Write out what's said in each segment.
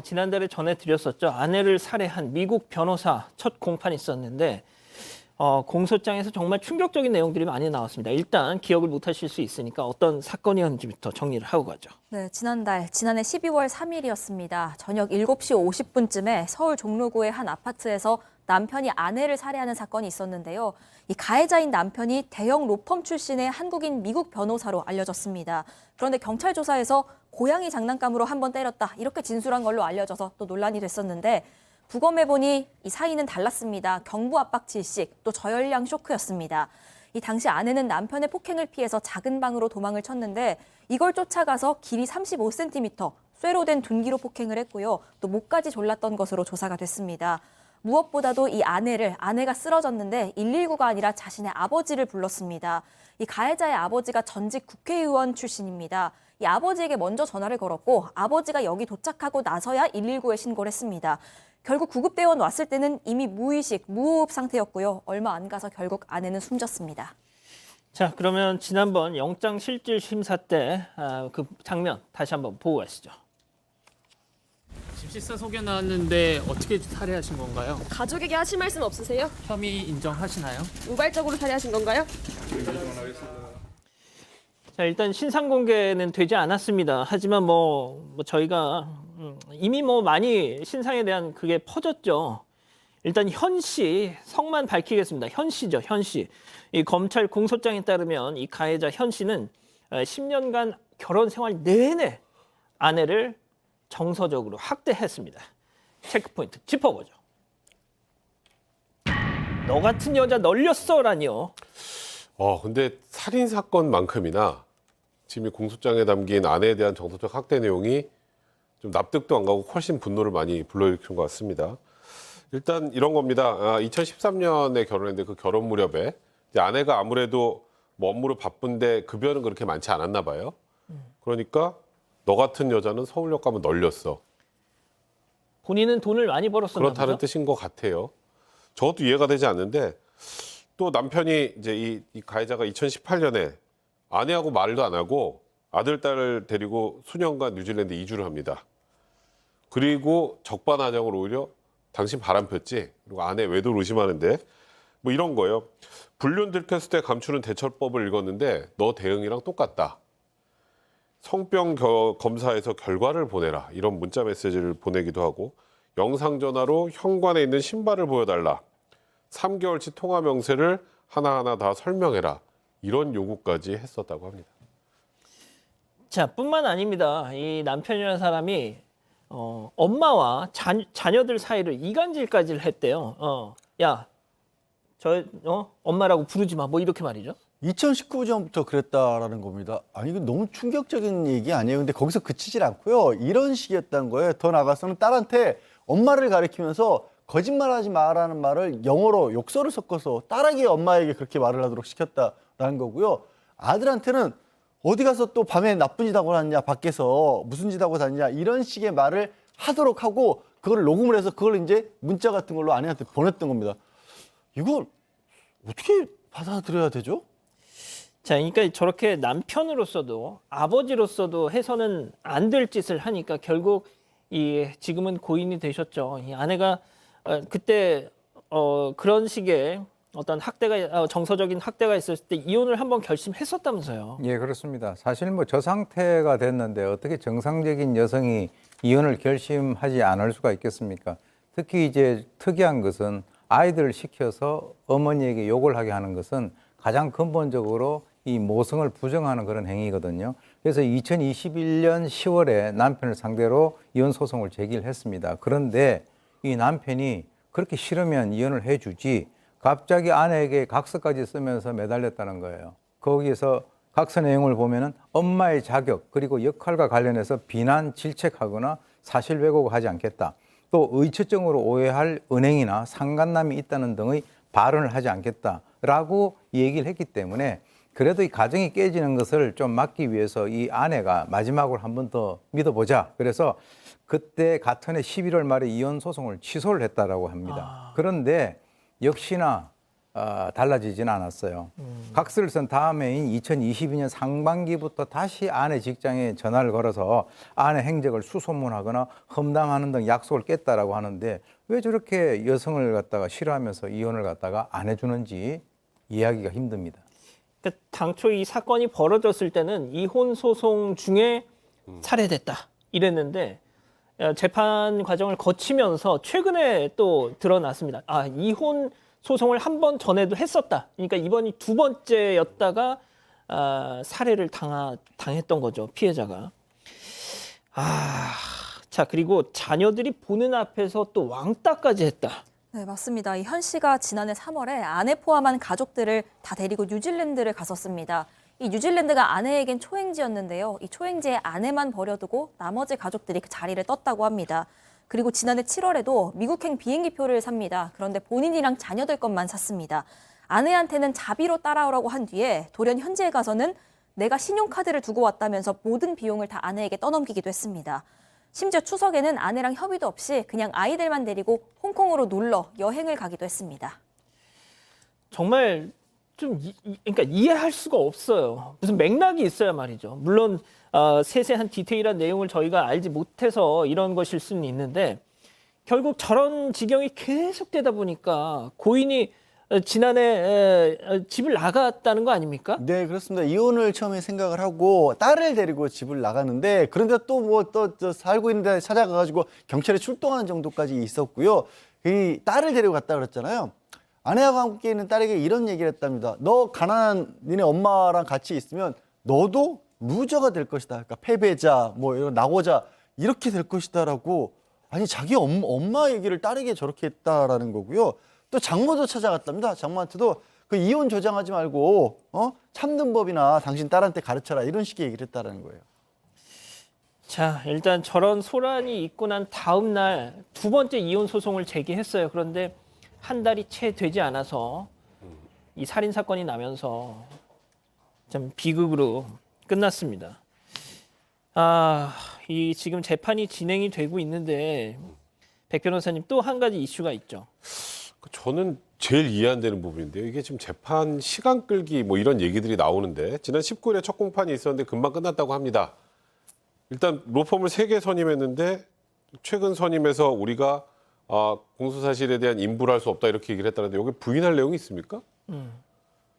지난달에 전해드렸었죠. 아내를 살해한 미국 변호사 첫 공판이 있었는데 공소장에서 정말 충격적인 내용들이 많이 나왔습니다. 일단 기억을 못하실 수 있으니까 어떤 사건이었는지부터 정리를 하고 가죠. 네, 지난해 12월 3일이었습니다. 저녁 7시 50분쯤에 서울 종로구의 한 아파트에서 남편이 아내를 살해하는 사건이 있었는데요. 이 가해자인 남편이 대형 로펌 출신의 한국인 미국 변호사로 알려졌습니다. 그런데 경찰 조사에서 고양이 장난감으로 한 번 때렸다 이렇게 진술한 걸로 알려져서 또 논란이 됐었는데 부검해보니 이 사인은 달랐습니다. 경부 압박 질식, 또 저혈량 쇼크였습니다. 이 당시 아내는 남편의 폭행을 피해서 작은 방으로 도망을 쳤는데 이걸 쫓아가서 길이 35cm, 쇠로 된 둔기로 폭행을 했고요. 또 목까지 졸랐던 것으로 조사가 됐습니다. 무엇보다도 이 아내가 쓰러졌는데 119가 아니라 자신의 아버지를 불렀습니다. 이 가해자의 아버지가 전직 국회의원 출신입니다. 이 아버지에게 먼저 전화를 걸었고 아버지가 여기 도착하고 나서야 119에 신고를 했습니다. 결국 구급대원 왔을 때는 이미 무의식, 무호흡 상태였고요. 얼마 안 가서 결국 아내는 숨졌습니다. 자, 그러면 지난번 영장실질 심사 때 그 장면 다시 한번 보고 가시죠. 집시사 소개 나왔는데 어떻게 살해하신 건가요? 가족에게 하실 말씀 없으세요? 혐의 인정하시나요? 우발적으로 살해하신 건가요? 자, 일단 신상 공개는 되지 않았습니다. 하지만 저희가 이미 많이 신상에 대한 그게 퍼졌죠. 일단 현 씨 성만 밝히겠습니다. 현 씨죠, 현 씨. 이 검찰 공소장에 따르면 이 가해자 현 씨는 10년간 결혼 생활 내내 아내를 정서적으로 학대했습니다. 체크포인트 짚어보죠. 너 같은 여자 널렸어라니요. 근데 살인 사건만큼이나 지금 이 공소장에 담긴 아내에 대한 정서적 학대 내용이 좀 납득도 안 가고 훨씬 분노를 많이 불러일으킨 것 같습니다. 일단 이런 겁니다. 2013년에 결혼했는데 그 결혼 무렵에 이제 아내가 아무래도 업무로 바쁜데 급여는 그렇게 많지 않았나 봐요. 그러니까 너 같은 여자는 서울역 가면 널렸어. 본인은 돈을 많이 벌었었나 그렇다는 보죠? 뜻인 것 같아요. 저것도 이해가 되지 않는데 또 남편이 이제 이 가해자가 2018년에 아내하고 말도 안 하고 아들, 딸을 데리고 수년간 뉴질랜드 이주를 합니다. 그리고 적반하장으로 오히려 당신 바람 폈지? 그리고 아내 외도를 의심하는데 이런 거예요. 불륜 들켰을 때 감추는 대처법을 읽었는데 너 대응이랑 똑같다. 성병 검사에서 결과를 보내라. 이런 문자 메시지를 보내기도 하고 영상 전화로 현관에 있는 신발을 보여달라. 3개월치 통화 명세를 하나하나 다 설명해라. 이런 요구까지 했었다고 합니다. 자, 뿐만 아닙니다. 이 남편이라는 사람이 엄마와 자녀들 사이를 이간질까지 했대요. 야, 엄마라고 부르지 마. 이렇게 말이죠. 2019년부터 그랬다라는 겁니다. 아니, 이거 너무 충격적인 얘기 아니에요? 근데 거기서 그치질 않고요. 이런 식이었다는 거예요. 더 나아가서는 딸한테 엄마를 가리키면서 거짓말하지 마라는 말을 영어로 욕설을 섞어서 딸에게 엄마에게 그렇게 말을 하도록 시켰다라는 거고요. 아들한테는 어디 가서 또 밤에 나쁜 짓 하고 다니냐, 밖에서 무슨 짓 하고 다니냐, 이런 식의 말을 하도록 하고 그걸 녹음을 해서 그걸 이제 문자 같은 걸로 아내한테 보냈던 겁니다. 이걸 어떻게 받아들여야 되죠? 자, 그러니까 저렇게 남편으로서도 아버지로서도 해서는 안 될 짓을 하니까 결국 지금은 고인이 되셨죠. 이 아내가 그때 그런 식의 어떤 정서적인 학대가 있었을 때 이혼을 한번 결심했었다면서요. 예, 그렇습니다. 사실 저 상태가 됐는데 어떻게 정상적인 여성이 이혼을 결심하지 않을 수가 있겠습니까? 특히 이제 특이한 것은 아이들을 시켜서 어머니에게 욕을 하게 하는 것은 가장 근본적으로 이 모성을 부정하는 그런 행위거든요. 그래서 2021년 10월에 남편을 상대로 이혼 소송을 제기를 했습니다. 그런데 이 남편이 그렇게 싫으면 이혼을 해주지 갑자기 아내에게 각서까지 쓰면서 매달렸다는 거예요. 거기에서 각서 내용을 보면은 엄마의 자격 그리고 역할과 관련해서 비난, 질책하거나 사실 왜곡하지 않겠다. 또 의처증으로 오해할 은행이나 상간남이 있다는 등의 발언을 하지 않겠다라고 얘기를 했기 때문에 그래도 이 가정이 깨지는 것을 좀 막기 위해서 이 아내가 마지막으로 한 번 더 믿어보자. 그래서 그때 같은 해 11월 말에 이혼 소송을 취소를 했다라고 합니다. 그런데 역시나 달라지지는 않았어요. 각서를 쓴 다음해인 2022년 상반기부터 다시 아내 직장에 전화를 걸어서 아내 행적을 수소문하거나 험담하는 등 약속을 깼다라고 하는데 왜 저렇게 여성을 갖다가 싫어하면서 이혼을 갖다가 안 해주는지 이해하기가 힘듭니다. 그러니까 당초 이 사건이 벌어졌을 때는 이혼 소송 중에 살해됐다 이랬는데 재판 과정을 거치면서 최근에 또 드러났습니다. 아, 이혼 소송을 한 번 전에도 했었다. 그러니까 이번이 두 번째였다가 살해를 당했던 거죠, 피해자가. 자, 그리고 자녀들이 보는 앞에서 또 왕따까지 했다. 네, 맞습니다. 이 현 씨가 지난해 3월에 아내 포함한 가족들을 다 데리고 뉴질랜드를 갔었습니다. 이 뉴질랜드가 아내에겐 초행지였는데요. 이 초행지에 아내만 버려두고 나머지 가족들이 그 자리를 떴다고 합니다. 그리고 지난해 7월에도 미국행 비행기표를 삽니다. 그런데 본인이랑 자녀들 것만 샀습니다. 아내한테는 자비로 따라오라고 한 뒤에 돌연 현지에 가서는 내가 신용카드를 두고 왔다면서 모든 비용을 다 아내에게 떠넘기기도 했습니다. 심지어 추석에는 아내랑 협의도 없이 그냥 아이들만 데리고 홍콩으로 놀러 여행을 가기도 했습니다. 정말 좀 그러니까 이해할 수가 없어요. 무슨 맥락이 있어야 말이죠. 물론 세세한 디테일한 내용을 저희가 알지 못해서 이런 것일 수는 있는데 결국 저런 지경이 계속되다 보니까 고인이 지난해 집을 나갔다는 거 아닙니까? 네, 그렇습니다. 이혼을 처음에 생각을 하고 딸을 데리고 집을 나갔는데 그런데 또 뭐 또 살고 있는 데 찾아가가지고 경찰에 출동하는 정도까지 있었고요. 이 딸을 데리고 갔다 그랬잖아요. 아내하고 함께 있는 딸에게 이런 얘기를 했답니다. 너 가난한 니네 엄마랑 같이 있으면 너도 루저가 될 것이다. 그러니까 패배자, 뭐 이런 낙오자 이렇게 될 것이다라고 아니 자기 엄마 얘기를 딸에게 저렇게 했다라는 거고요. 또 장모도 찾아갔답니다. 장모한테도 그 이혼 조장하지 말고 참는 법이나 당신 딸한테 가르쳐라 이런 식의 얘기를 했다라는 거예요. 자, 일단 저런 소란이 있고 난 다음 날 두 번째 이혼 소송을 제기했어요. 그런데 한 달이 채 되지 않아서 이 살인 사건이 나면서 좀 비극으로 끝났습니다. 이 지금 재판이 진행이 되고 있는데 백 변호사님 또 한 가지 이슈가 있죠. 저는 제일 이해 안 되는 부분인데요. 이게 지금 재판 시간 끌기 뭐 이런 얘기들이 나오는데 지난 19일에 첫 공판이 있었는데 금방 끝났다고 합니다. 일단 로펌을 3개 선임했는데 최근 선임해서 우리가 공소 사실에 대한 인부를 할 수 없다 이렇게 얘기를 했다는데 여기 부인할 내용이 있습니까?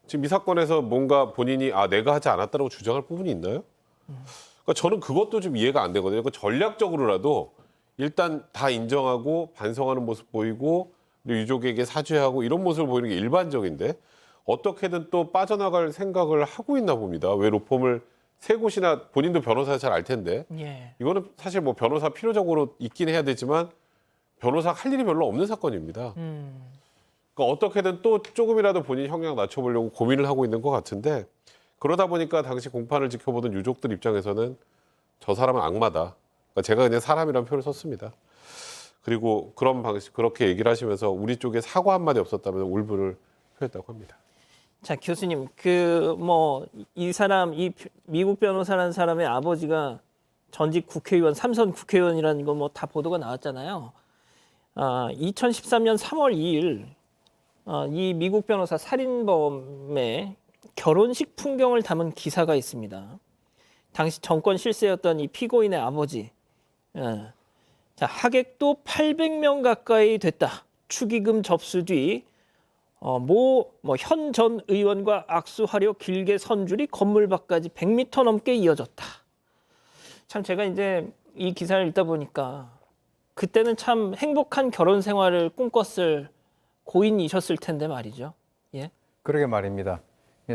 지금 이 사건에서 뭔가 본인이 내가 하지 않았다고 주장할 부분이 있나요? 그러니까 저는 그것도 좀 이해가 안 되거든요. 그러니까 전략적으로라도 일단 다 인정하고 반성하는 모습 보이고 그리고 유족에게 사죄하고 이런 모습을 보이는 게 일반적인데 어떻게든 또 빠져나갈 생각을 하고 있나 봅니다. 왜 로펌을 3곳이나 본인도 변호사 잘 알 텐데 예. 이거는 사실 뭐 변호사 필요적으로 있긴 해야 되지만 변호사가 할 일이 별로 없는 사건입니다. 그러니까 어떻게든 또 조금이라도 본인 형량 낮춰보려고 고민을 하고 있는 것 같은데 그러다 보니까 당시 공판을 지켜보던 유족들 입장에서는 저 사람은 악마다. 그러니까 제가 그냥 사람이라는 표현을 썼습니다. 그리고 그런 방식 그렇게 얘기를 하시면서 우리 쪽에 사과 한마디 없었다면서 울분을 표했다고 합니다. 자, 교수님, 이 사람, 이 미국 변호사라는 사람의 아버지가 전직 국회의원, 3선 국회의원이라는 거 뭐 다 보도가 나왔잖아요. 2013년 3월 2일 이 미국 변호사 살인범의 결혼식 풍경을 담은 기사가 있습니다. 당시 정권 실세였던 이 피고인의 아버지. 자, 하객도 800명 가까이 됐다. 축의금 접수 뒤 현 전 의원과 악수하려 길게 선 줄이 건물 밖까지 100m 넘게 이어졌다. 참 제가 이제 이 기사를 읽다 보니까 그때는 참 행복한 결혼 생활을 꿈꿨을 고인이셨을 텐데 말이죠. 예. 그러게 말입니다.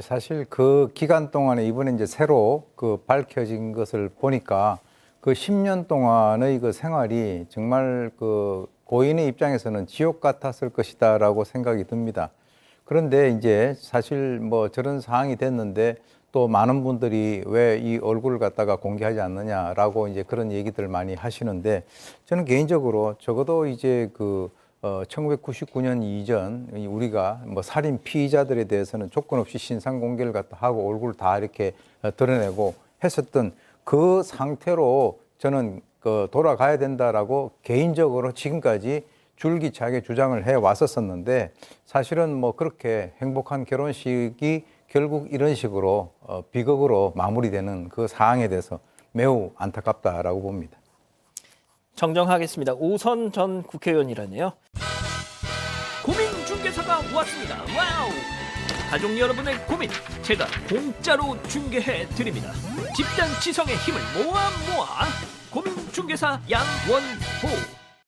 사실 그 기간 동안에 이번에 이제 새로 밝혀진 것을 보니까 그 10년 동안의 그 생활이 정말 그 고인의 입장에서는 지옥 같았을 것이다라고 생각이 듭니다. 그런데 이제 사실 뭐 저런 상황이 됐는데 또 많은 분들이 왜 이 얼굴을 갖다가 공개하지 않느냐라고 이제 그런 얘기들 많이 하시는데 저는 개인적으로 적어도 이제 1999년 이전 우리가 뭐 살인 피의자들에 대해서는 조건 없이 신상 공개를 갖다 하고 얼굴을 다 이렇게 드러내고 했었던 그 상태로 저는 돌아가야 된다라고 개인적으로 지금까지 줄기차게 주장을 해 왔었었는데 사실은 뭐 그렇게 행복한 결혼식이 결국 이런 식으로 비극으로 마무리되는 그 사항에 대해서 매우 안타깝다라고 봅니다. 정정하겠습니다. 오선 전 국회의원이라네요. 고민중개사가 왔습니다. 와우! 가족 여러분의 고민 제가 공짜로 중개해 드립니다. 집단 지성의 힘을 모아 고민중개사 양원호.